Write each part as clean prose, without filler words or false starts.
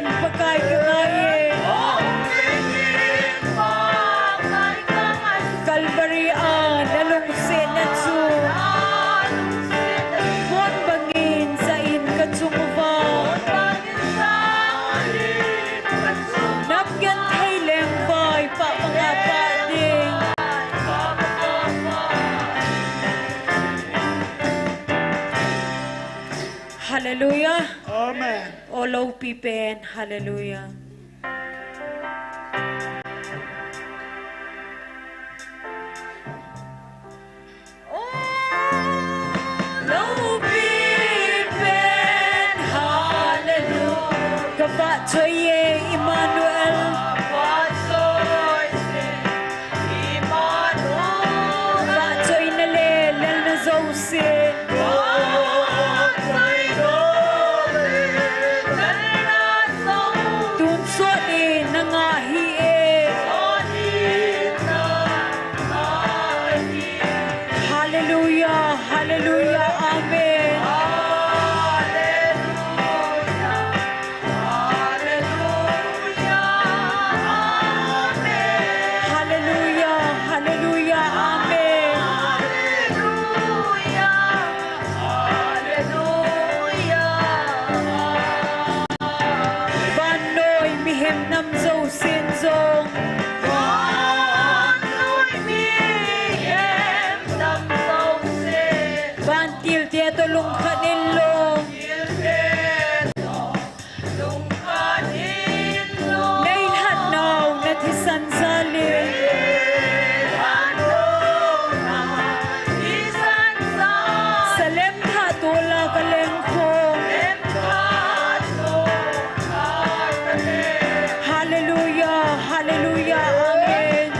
lingin pakai kengayin Calvary nalungsin at su Mon bangin sa in katsumuba Napgan haileng bay pa mga pating Hallelujah. Amen. Olo pipen. Hallelujah. Olo pipen. Hallelujah. Kapatoye Emmanuel. Kapatoy na lelel na zausin. Hallelujah, hallelujah, amen. Hallelujah, hallelujah, amen. Vanoy mihem nam zo sin zong. Bantil tieto lung kanilong Nailhan now natisan zalim Salem hatula kalengkong Hallelujah, hallelujah, amen.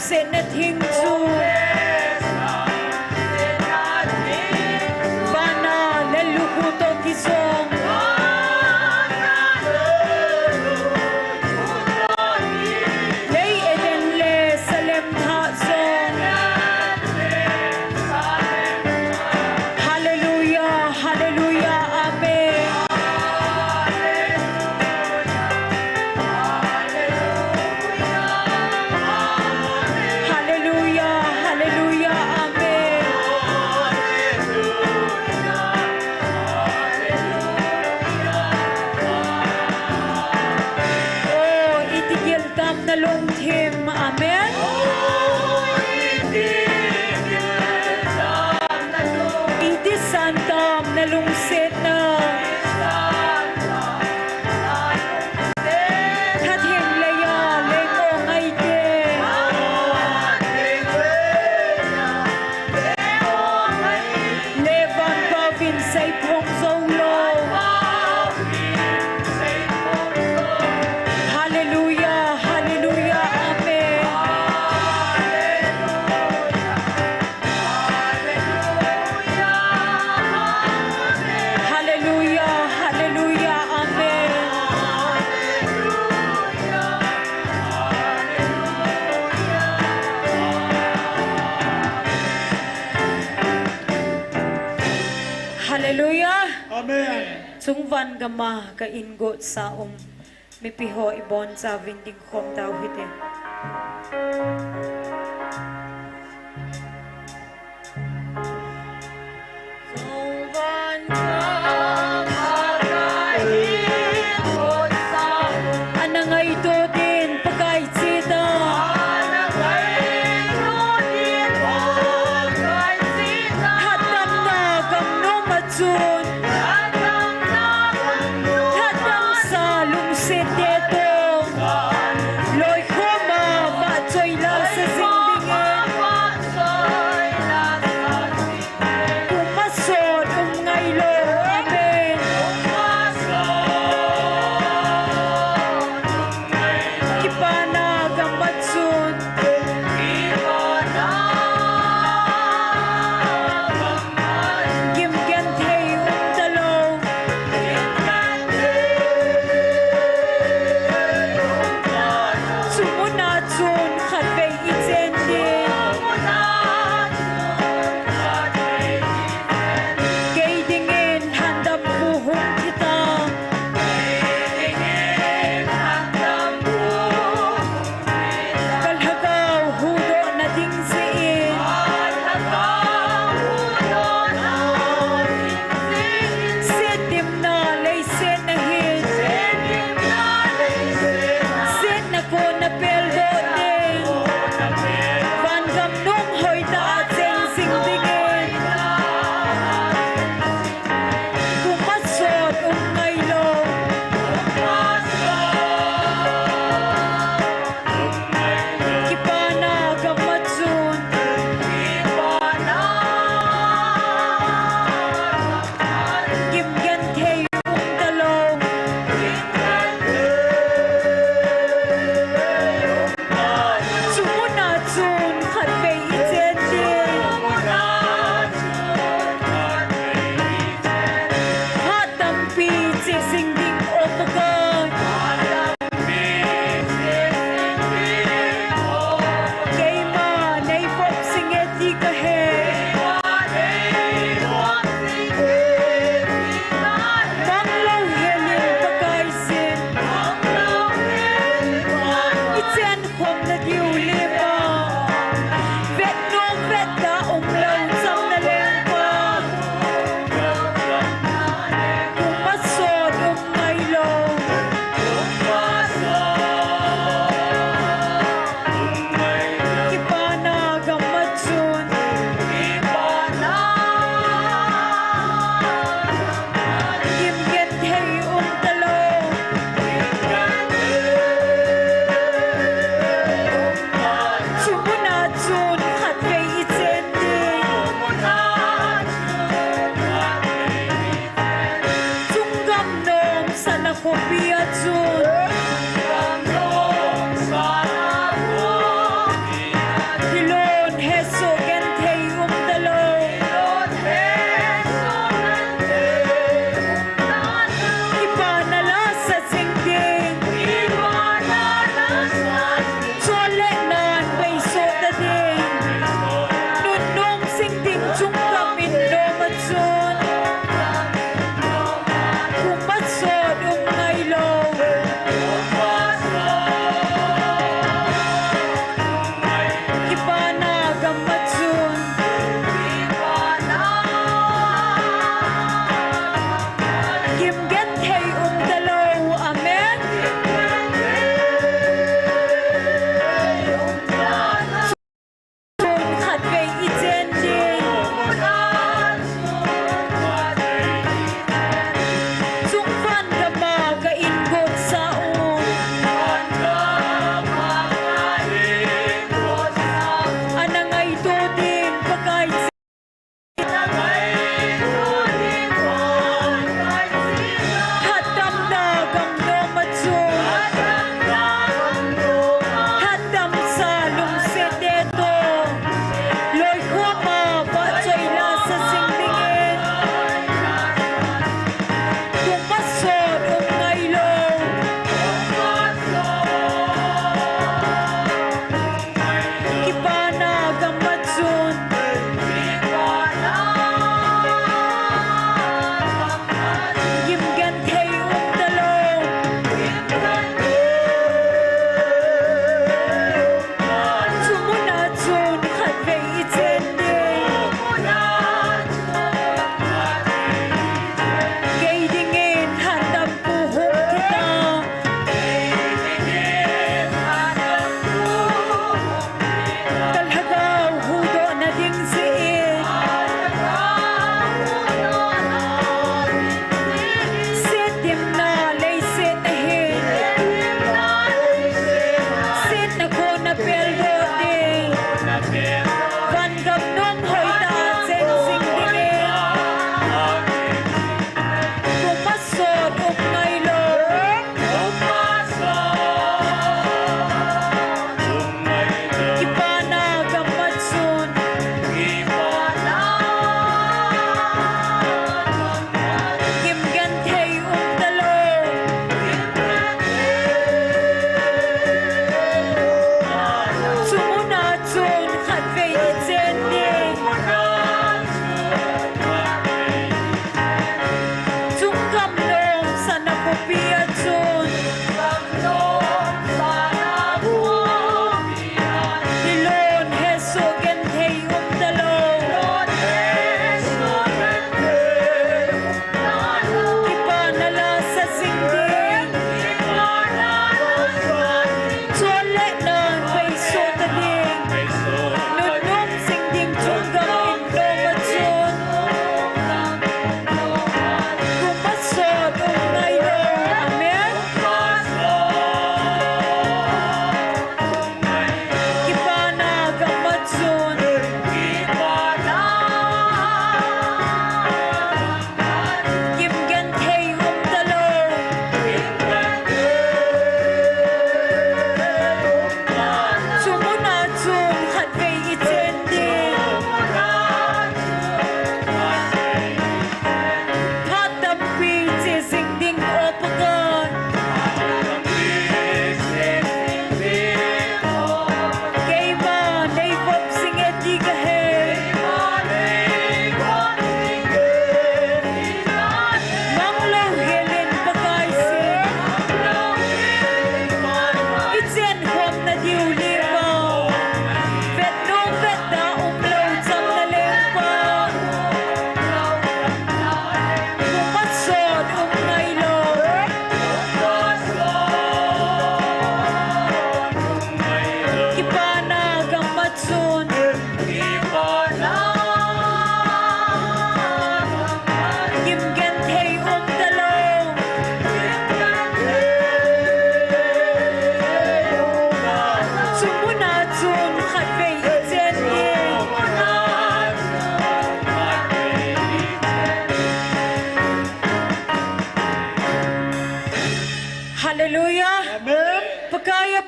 se na ting zu. Vana lelukuto kisong. Lei eden le salem tha song. Hallelujah, hallelujah, amen. Hallelujah, hallelujah, amen. Oh, itigil tam na lungtim, amen. Itisan tam na lungsit na. Hathim laya lengong ay de. Levan province ay pong zolo. Hallelujah, hallelujah, amen. Hallelujah, hallelujah, amen. Hallelujah. Amen. Sungvan gama ka ingot sa mipiho ibon sa vinding kom tao hite. Sungvan gama ka ingot sa anangay to din pagkait sita. Hatam na kamno matsun. Hatam sa lungsit deto. Loy koma batsoy la sa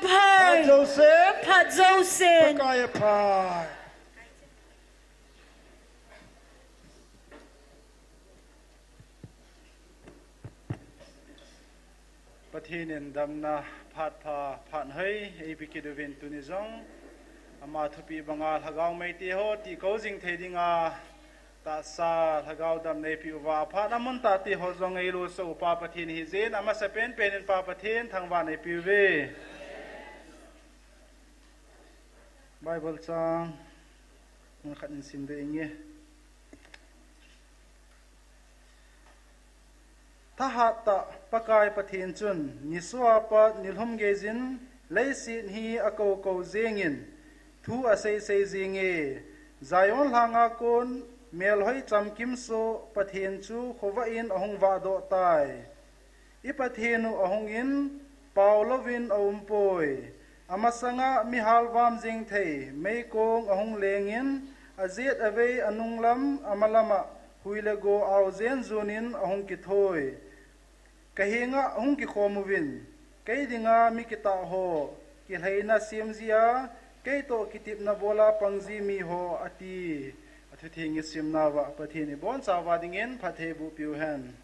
Pakaya Pai. Josen. Pat Zosen. Pakaya Pai. Patinin damna phat pha phan hei ei pikiduvin tunizong ama thupi bangal hagau mei ti ho ti ko jing thedinga ta sa hagau dam nei pi wa pha namun ta ti ho zong ei lu so pa pathin hi zen ama sa pen pen pa pathin thangwa nei pi ve Bible chang khatin sim de inge Tahata pakai pathin chun niswa pa nilhum gezin leisin hi ako ko zengin thu asei sei zinge zayon langa kon mel hoi chamkim so pathin chu khowa in ahung wa do tai I pathinu ahung in paulovin ompoi amasanga mi halwam jing thei mei kong ahung lengin azet ave anunglam amalama huilego auzen zunin ahung ki thoi kahinga ahung ki khomuvin kaidinga mi kita ho ki leina simzia kaito kitip na bola pangzi mi ho ati athingi simna wa pathini bon chawa dingin phathe bu piu han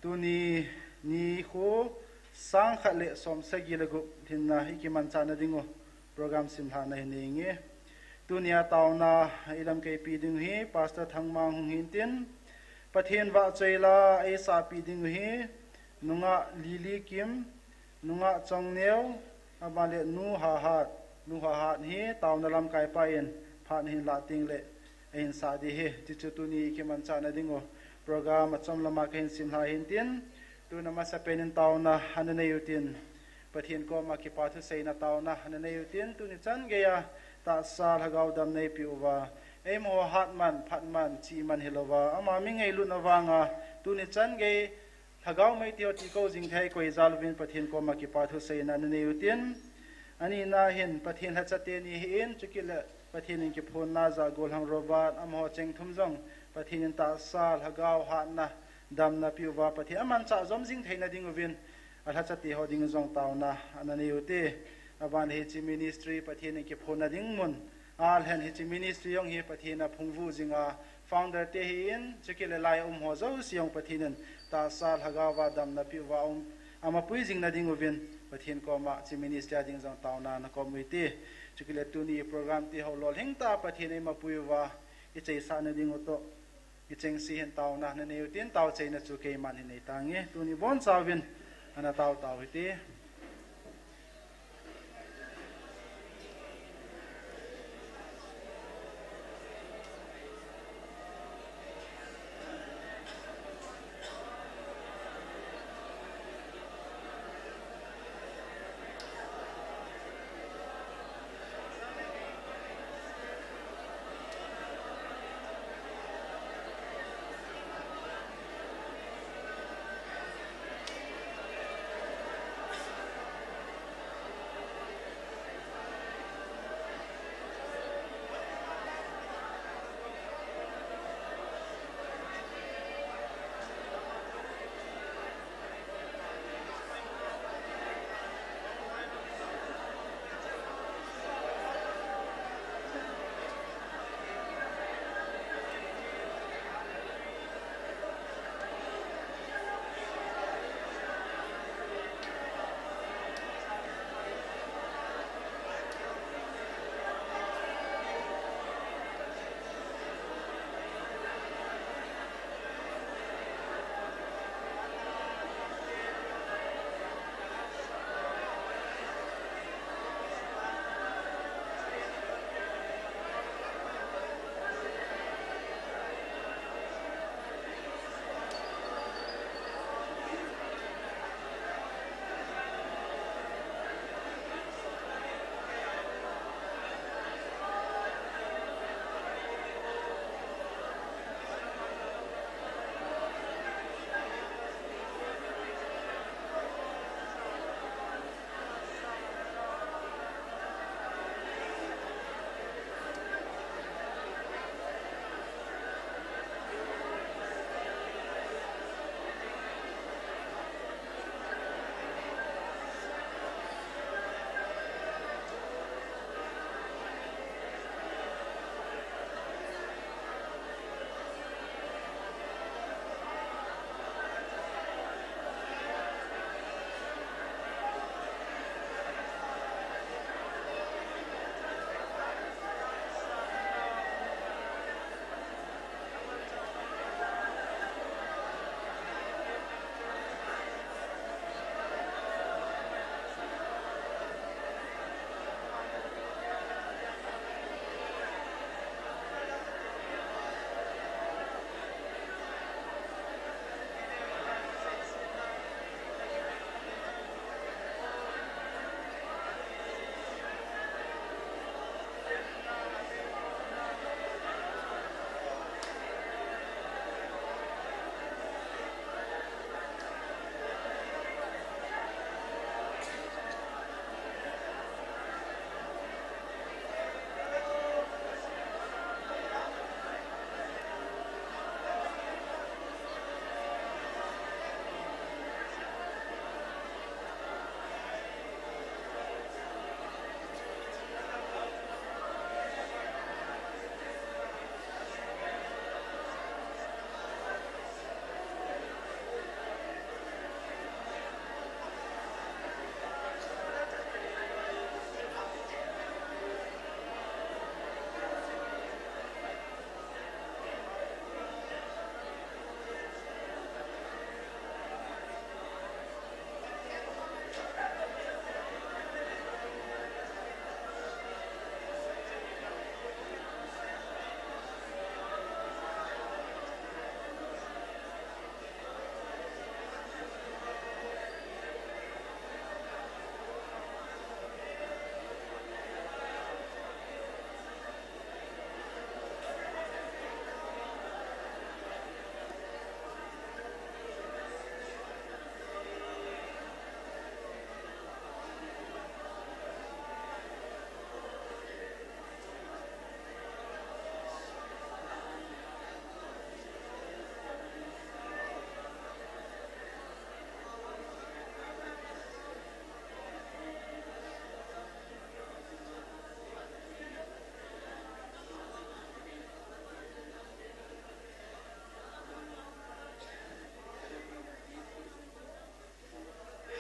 tuni ni kho sang khale som sagilagu thinna hikiman chana dingo program simha na hinenge tunia tauna ilam ke piding hi pastor thangmang hung hintin pathian wa chaila e sa piding hi nunga lili kim nunga chongneu abale nu ha hat hi tauna lam kai pain phan hin la ting le ein sa di hi tichutuni kiman chana dingo program achom lama kain simha hintin tuna masa penin tauna hanane yutin pathian ko ma ki pathu seina tauna hanane yutin tuni chan geya ta sal hagau dam nei piuwa emo hatman phatman chi man hilowa ama mingei lunawanga tuni chan ge hagau mai tio ti ko jing thai koi zalwin pathin ko ma ki pathu seina ne yutin ani na hin pathin ha chate ni hin chukila pathin ki phon na za gol hang robat amho cheng thumjong pathin ta sal hagau hatna dam na piuwa pathin aman cha zom jing thaina dingwin alha chate ho ding jong tauna anani yuti aban hi ministry pathin ki phona ding mun al hen hi ministry yong hi pathina phungwu jinga founder te hin chikile lai ho zo siong pathinan ta sal hagawa dam na piwa ama pui jing na ding ovin pathin ko ma chi ministry ding jong tauna na committee chikile tuni program ti ho lol hing ta pathin ma puiwa I chei sa na ding to I cheng si hen tauna na ne tin taw chei na chu ke man hi nei tangi tuni bon chawin ana taw ti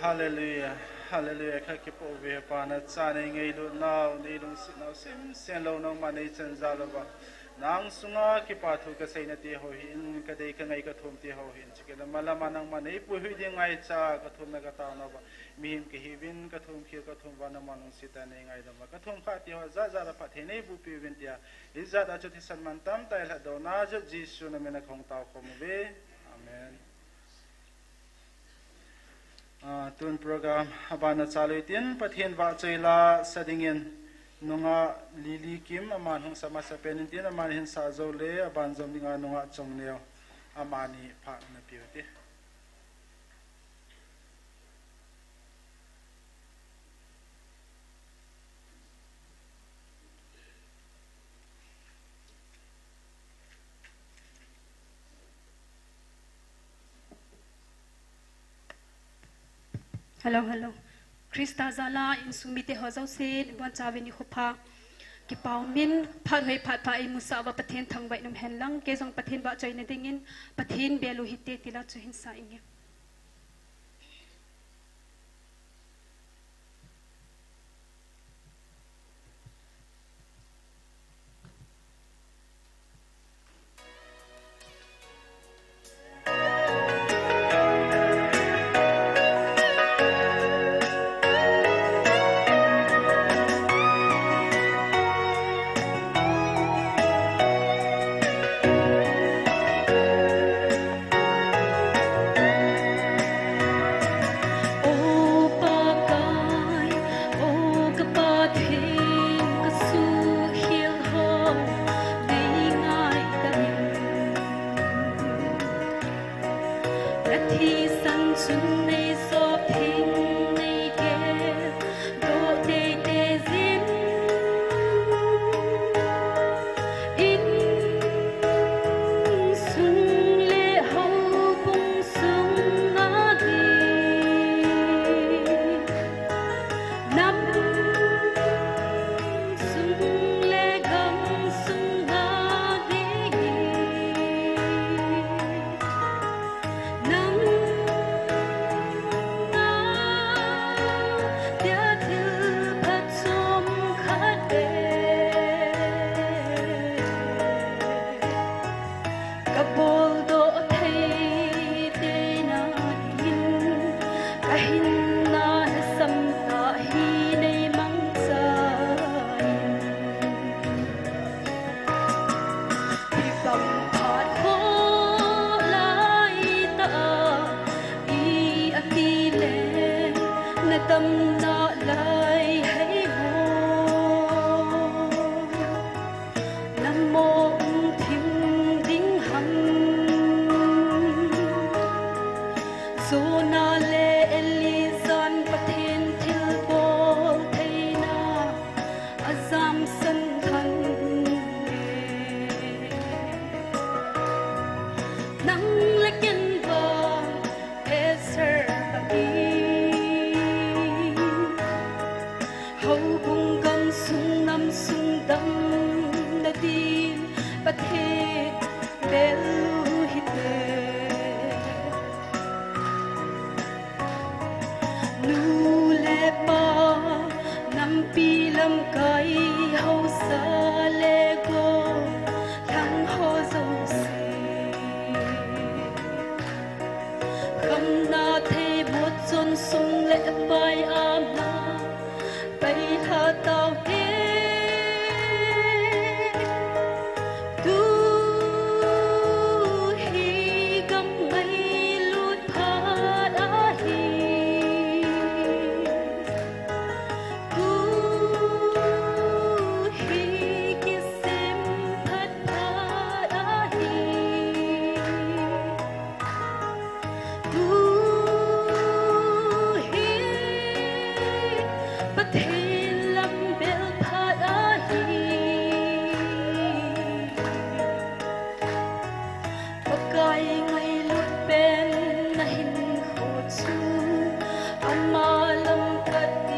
Hallelujah, hallelujah. Kakip over panat sana ngay lo now, nilong sinaw sim senlo nang manay sanzalaba. Nang sunga kipatu kasay na tihohin kaday ka ngay katum tihohin. Sige na malaman ng manay puhi di ngay sa katum na kataon ba. Mihim kihibin katum kir katum ba naman ng sita na ngay naman. Katum ka tiho zazara patinay bupi vintia. Izat acho tisan mantam tayo daw na jo Jisu na minakong tao komube. Amen. Tun program abana saluitin pathin wa choila sadingin nunga lili kim aman hong sama sa penintin aman hin sa zole aban zom ninga nunga chongneo amani pha na piuti Hello, hello. Krista zala in sumite hozau se bon chawe ni khopa ki paumin phat hoi phat pa I musa wa pathen thang bai num hen lang ke jong pathen ba choi na dingin pathen belu hitte tila chu hin sa inge Amalam kat